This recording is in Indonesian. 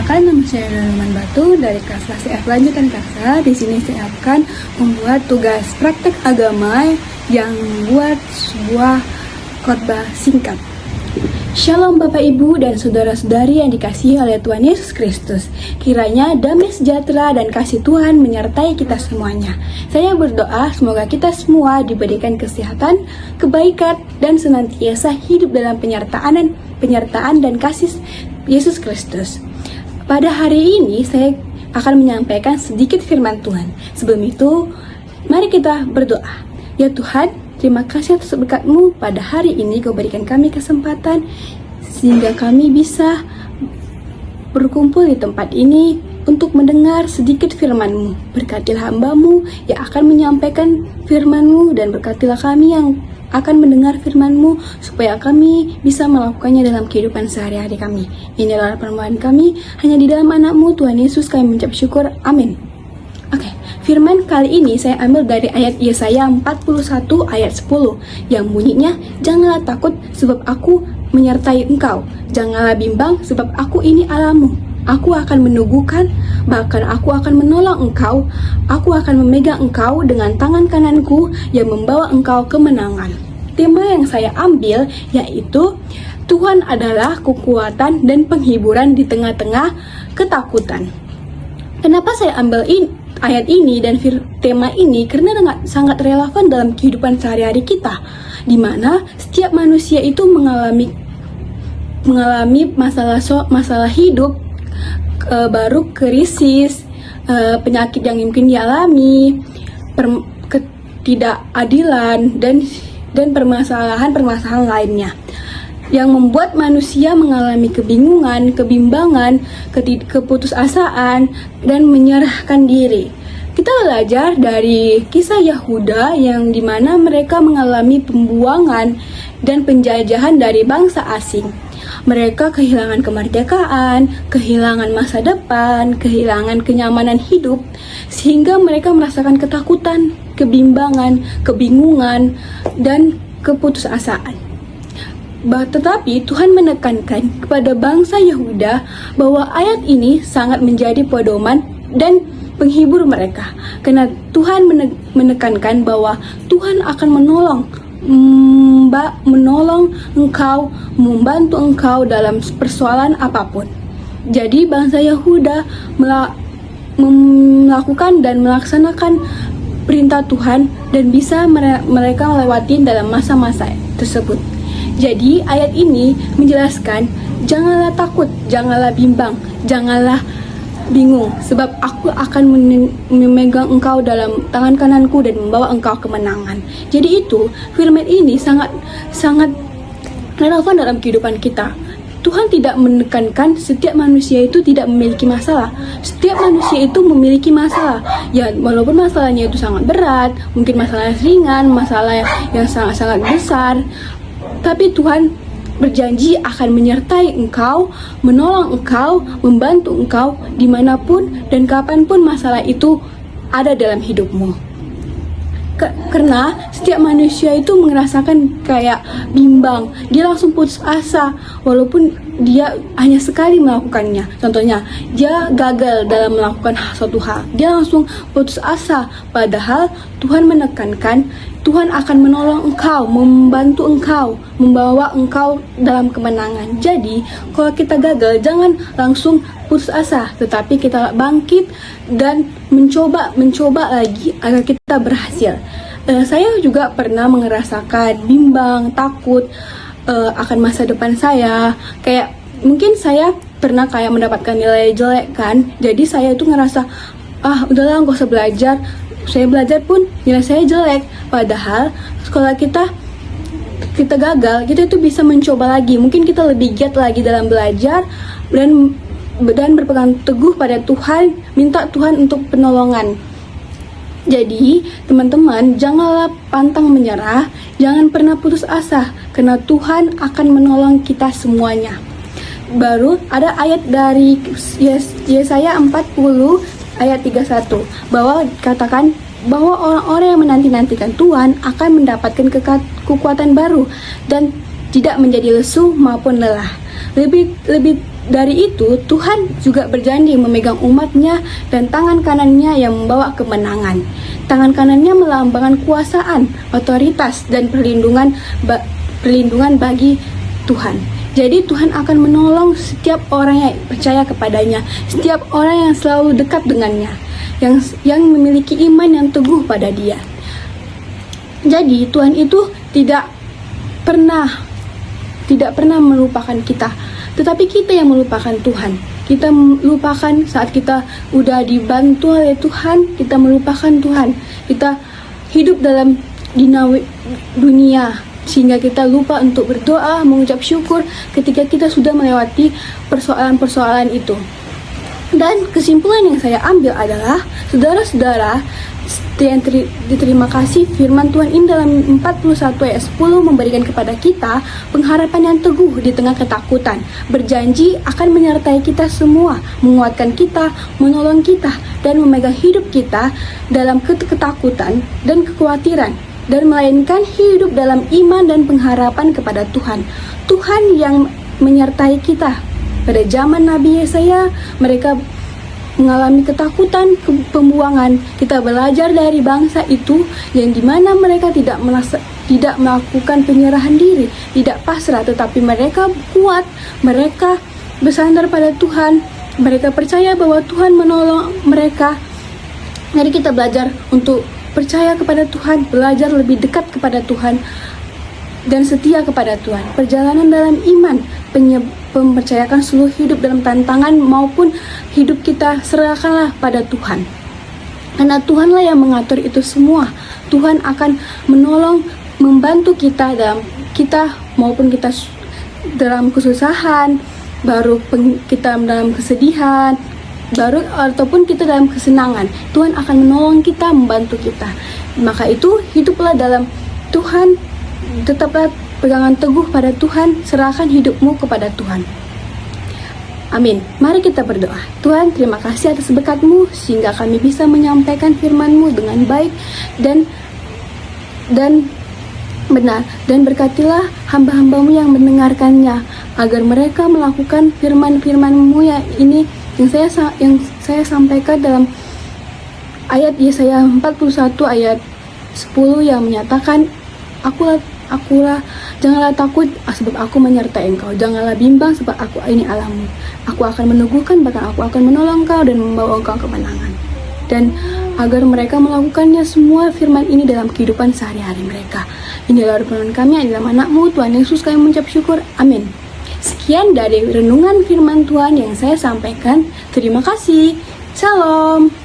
Perkenalkan, nama saya Roman Batu dari kelas F lanjutan kasa. Di sini saya akan membuat tugas praktek agama yang membuat sebuah khotbah singkat. Shalom Bapak Ibu dan saudara-saudari yang dikasihi oleh Tuhan Yesus Kristus. Kiranya damai sejahtera dan kasih Tuhan menyertai kita semuanya. Saya berdoa semoga kita semua diberikan kesehatan, kebaikan, dan senantiasa hidup dalam penyertaan dan kasih Yesus Kristus. Pada hari ini saya akan menyampaikan sedikit firman Tuhan. Sebelum itu, mari kita berdoa. Ya Tuhan, terima kasih atas berkat-Mu pada hari ini. Kau berikan kami kesempatan sehingga kami bisa berkumpul di tempat ini untuk mendengar sedikit firman-Mu. Berkatilah hamba-Mu yang akan menyampaikan firman-Mu dan berkatilah kami yang akan mendengar firman-Mu supaya kami bisa melakukannya dalam kehidupan sehari-hari kami. Inilah permohonan kami, hanya di dalam anak-Mu Tuhan Yesus kami mengucap syukur. Amin. Oke, firman kali ini saya ambil dari ayat Yesaya 41 ayat 10 yang bunyinya, janganlah takut sebab aku menyertai engkau, janganlah bimbang sebab aku ini Allahmu. Aku akan meneguhkan, bahkan aku akan menolong engkau. Aku akan memegang engkau dengan tangan kananku yang membawa engkau kemenangan. Tema yang saya ambil yaitu Tuhan adalah kekuatan dan penghiburan di tengah-tengah ketakutan. Kenapa saya ambil ayat ini dan tema ini? Karena sangat relevan dalam kehidupan sehari-hari kita, di mana setiap manusia itu mengalami masalah hidup, baru krisis, penyakit yang mungkin dialami, ketidakadilan dan permasalahan lainnya yang membuat manusia mengalami kebingungan, kebimbangan, keputusasaan dan menyerahkan diri. Kita belajar dari kisah Yahuda yang dimana mereka mengalami pembuangan dan penjajahan dari bangsa asing. Mereka kehilangan kemerdekaan, kehilangan masa depan, kehilangan kenyamanan hidup, sehingga mereka merasakan ketakutan, kebimbangan, kebingungan, dan keputusasaan. Tetapi Tuhan menekankan kepada bangsa Yehuda bahwa ayat ini sangat menjadi pedoman dan penghibur mereka. Karena Tuhan menekankan bahwa Tuhan akan menolong engkau, membantu engkau dalam persoalan apapun. Jadi bangsa Yehuda melakukan dan melaksanakan perintah Tuhan dan bisa mereka melewati dalam masa-masa tersebut. Jadi ayat ini menjelaskan, janganlah takut, janganlah bimbang, janganlah bingung, sebab aku akan memegang engkau dalam tangan kananku dan membawa engkau kemenangan. Jadi itu, firman ini sangat relevan dalam kehidupan kita. Tuhan tidak menekankan setiap manusia itu tidak memiliki masalah. Setiap manusia itu memiliki masalah. Ya, walaupun masalahnya itu sangat berat, mungkin masalah ringan, masalah yang sangat-sangat besar, tapi Tuhan berjanji akan menyertai engkau, menolong engkau, membantu engkau dimanapun dan kapanpun masalah itu ada dalam hidupmu. Karena setiap manusia itu merasakan kayak bimbang, dia langsung putus asa walaupun dia hanya sekali melakukannya. Contohnya, dia gagal dalam melakukan suatu hal, dia langsung putus asa. Padahal Tuhan menekankan, Tuhan akan menolong engkau, membantu engkau, membawa engkau dalam kemenangan. Jadi, kalau kita gagal, jangan langsung putus asa, tetapi kita bangkit dan mencoba lagi agar kita berhasil. Saya juga pernah merasakan bimbang, takut akan masa depan saya. Kayak mungkin saya pernah kayak mendapatkan nilai jelek kan. Jadi saya itu ngerasa, udahlah gak usah belajar. Saya belajar pun nilai saya jelek. Padahal kalau kita gagal, kita itu bisa mencoba lagi. Mungkin kita lebih giat lagi dalam belajar dan berpegang teguh pada Tuhan, minta Tuhan untuk penolongan. Jadi, teman-teman, janganlah pantang menyerah, jangan pernah putus asa, karena Tuhan akan menolong kita semuanya. Baru ada ayat dari Yesaya 40 ayat 31, bahwa katakan bahwa orang-orang yang menanti-nantikan Tuhan akan mendapatkan kekuatan baru dan tidak menjadi lesu maupun lelah. Lebih Dari itu, Tuhan juga berjanji memegang umatnya dan tangan kanannya yang membawa kemenangan. Tangan kanannya melambangkan kuasaan, otoritas, dan perlindungan bagi Tuhan. Jadi Tuhan akan menolong setiap orang yang percaya kepadanya, setiap orang yang selalu dekat dengannya, yang memiliki iman yang teguh pada Dia. Jadi Tuhan itu tidak pernah melupakan kita, tetapi kita yang melupakan Tuhan. Kita melupakan saat kita udah dibantu oleh Tuhan, kita melupakan Tuhan. Kita hidup dalam dunia sehingga kita lupa untuk berdoa, mengucap syukur ketika kita sudah melewati persoalan-persoalan itu. Dan kesimpulan yang saya ambil adalah, saudara-saudara, yang diterima kasih firman Tuhan ini dalam 41 ayat 10 memberikan kepada kita pengharapan yang teguh di tengah ketakutan, berjanji akan menyertai kita semua, menguatkan kita, menolong kita, dan memegang hidup kita dalam ketakutan dan kekhawatiran, dan melainkan hidup dalam iman dan pengharapan kepada Tuhan. Tuhan yang menyertai kita. Pada zaman Nabi Yesaya, mereka mengalami ketakutan, pembuangan. Kita belajar dari bangsa itu yang dimana mereka tidak melakukan penyerahan diri, tidak pasrah, tetapi mereka kuat, mereka bersandar pada Tuhan, mereka percaya bahwa Tuhan menolong mereka. Jadi kita belajar untuk percaya kepada Tuhan, belajar lebih dekat kepada Tuhan, dan setia kepada Tuhan. Perjalanan dalam iman, mempercayakan seluruh hidup dalam tantangan maupun hidup kita serahkanlah pada Tuhan. Karena Tuhanlah yang mengatur itu semua. Tuhan akan menolong, membantu kita maupun kita dalam kesusahan, baru kita dalam kesedihan, ataupun kita dalam kesenangan. Tuhan akan menolong kita, membantu kita. Maka itu hiduplah dalam Tuhan, tetaplah pegangan teguh pada Tuhan, serahkan hidupmu kepada Tuhan. Amin. Mari kita berdoa. Tuhan, terima kasih atas berkat-Mu sehingga kami bisa menyampaikan firman-Mu dengan baik dan benar, dan berkatilah hamba-hamba-Mu yang mendengarkannya agar mereka melakukan firman-firman-Mu yang saya sampaikan dalam ayat Yesaya 41 ayat 10 yang menyatakan, Akulah, janganlah takut sebab aku menyertai engkau. Janganlah bimbang sebab aku ini Allahmu. Aku akan meneguhkan, bahkan aku akan menolong engkau dan membawa engkau kemenangan. Dan agar mereka melakukannya semua firman ini dalam kehidupan sehari-hari mereka. Inilah renungan kami, adalah anak-Mu, Tuhan Yesus, kami mengucap syukur. Amin. Sekian dari renungan firman Tuhan yang saya sampaikan. Terima kasih. Shalom.